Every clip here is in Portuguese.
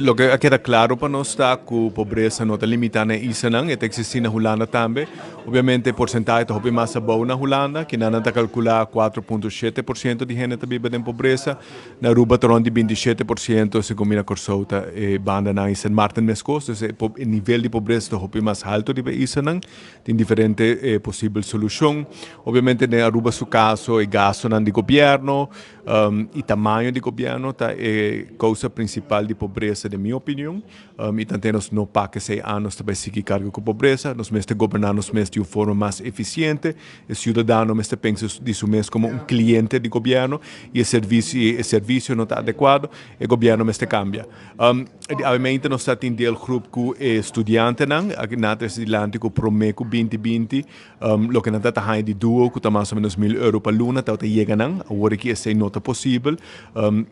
Lo que queda claro para nós está que a pobreza não está limitada isso não, existe na Holanda também. Obviamente, a porcentagem está bem mais boa na Holanda, que não está calcular 4,7% de gente vive em pobreza. Na Aruba está onde 27%, se combina com a banda na São Martin Mescos, então o nível de pobreza está bem mais alto de isso não. Tem diferente possível solução. Obviamente, na Aruba, seu caso, é gasto de governo e tamanho de governo está a causa principal de pobreza, de minha opinião, e também nós não para 6 anos também seguir cargo com a pobreza, nós mesmos governar nós mesmos de uma forma mais eficiente, o cidadão mesmo pensa disso mesmo como cliente do governo, e o serviço não está adequado, o governo mesmo cambia. Obviamente nós estamos em grupo que estudiante, aqui na dilanti com Promeco 2020, o que não está de duo, que está mais ou menos €1.000 por luna, está chegando, agora que essa nota possível,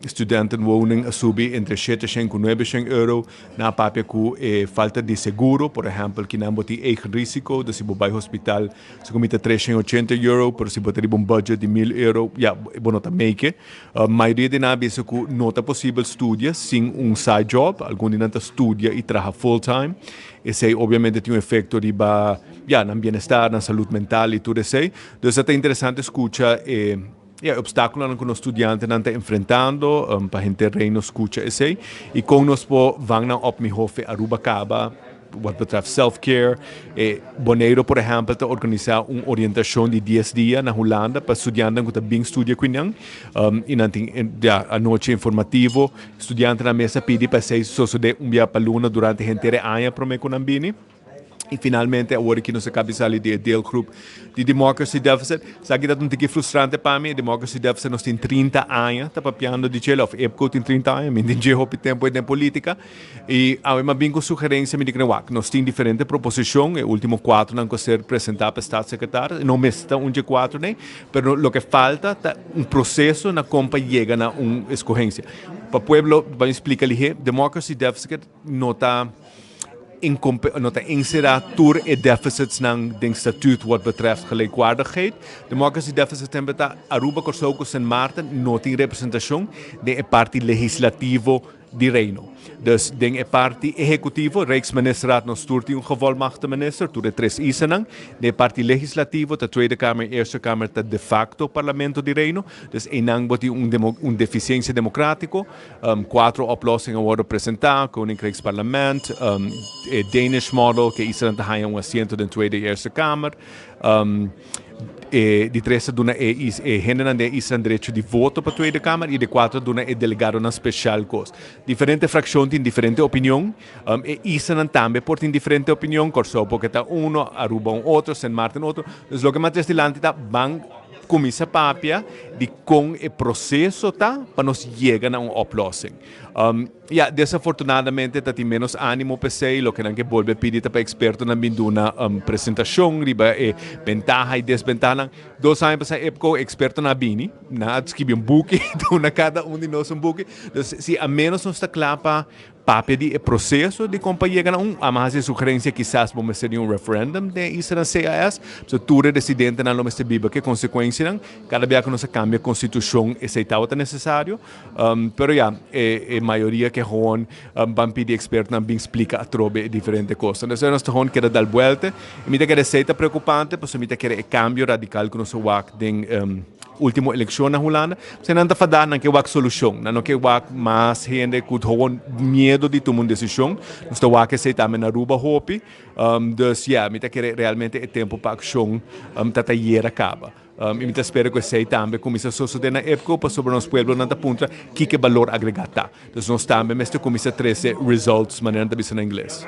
estudantes wonen a subir entre 700 e 900 € na papel com falta de seguro, por exemplo, que não tem eigen risco, se você vai ao hospital, se comete 380 €, pero se você tem budget de €1.000, ja, bueno, tá make. A maioria de nós pensa que não é possível estudar sem side job, alguns não estudia e trabalha full time. Esse obviamente tem efeito de no bem-estar, na saúde mental e tudo isso. Então é interessante escutar obstáculos que os estudantes estão enfrentando, para a gente reino escuta esse, e com nós vamos op mi hofe Aruba Caba, wat betreft self-care. Boneiro, por exemplo, está organizar uma orientação de 10 dias na Holanda para estudantes que também estudam com ele. E não tem a noite informativo, estudantes na mesa pedem para ser de dia para luna durante a inteira ano para me conambini. E finalmente, agora que nós acabamos de del grupo de democracy deficit, sabe que é um pouco frustrante para mim. Democracy deficit nós tem 30 anos, está papiando de gelo, of IPKO tem 30 anos, mas tem hopi tempo em política. E há uma bem com sugerência, me digo, nós temos diferentes proposições, o último 4 não conseguem ser apresentados para o Estado Secretário, não me está um de 4, né? Mas o que falta é um processo na como chega a uma escorrência. Para o pueblo, vamos explicar ali, democracy deficit não está inserar tur e deficits ng ding statuut wat betreft gelijkwaardigheid. Democracy deficit também está Aruba, Corsoco, São Martin, não tem representação de parte legislativo de reino. Dus ding parte executivo, Rijksministeraat nog stuurt die een gevolmachtigde minister, toe de 3 isenang. De parte legislativo, de Tweede Kamer, Eerste Kamer, de facto Parlamento di Reino. Dus enang wordt die een deficiëntie democratico. 4 oplossingen worden presentadas, Koninkrijksparlement, Danish model, que Israël te haya un asiento de Tweede e Eerste Kamer. De 3 duna generan de Israël direito de voto para a Tweede Kamer e de 4 duna delegado na special cos. Diferente fracções têm diferente opinião. Israël também por tem diferente opinião, corso porque está Aruba outro, São Martin outro. Então, o que mais dilanti está bang comissa papia de com o processo tá para nós chegar a uma oplossing. Desafortunadamente tem menos ânimo para ser, o que não que volve pedir para experto na binduna apresentação, riba ventaja e desventaja. 2 anos para IPKO experto na bini, na escrever book, na cada de nós book. Então, se a menos não está claro para papel de processo de companhia a mais de sugerência quizás vamos ter referendum de isso na CAS, se tudo residente na nome biba que consequência cada vez que nós cambia a constituição esse tal é necessário, pero a maioria que gewoon van pedir experto não bem explica a trobe diferente coisas. Então nós gewoon quer dar volta, e me que receita preocupante, pois me que é cambio radical que nós wak den última eleição na Holanda, você não está falando que wak solução, não que wak mais gente que gewoon medo de tomar uma decisão, nós estamos aqui se também na Aruba hopi, dus me que realmente é tempo para ação, tata hier acaba. E me espero que sei também como isso sucede na época para sobre nosso pueblo na ponta que valor agregado. Então nós também mesmo como isso 13 results maneira de dizer em inglês.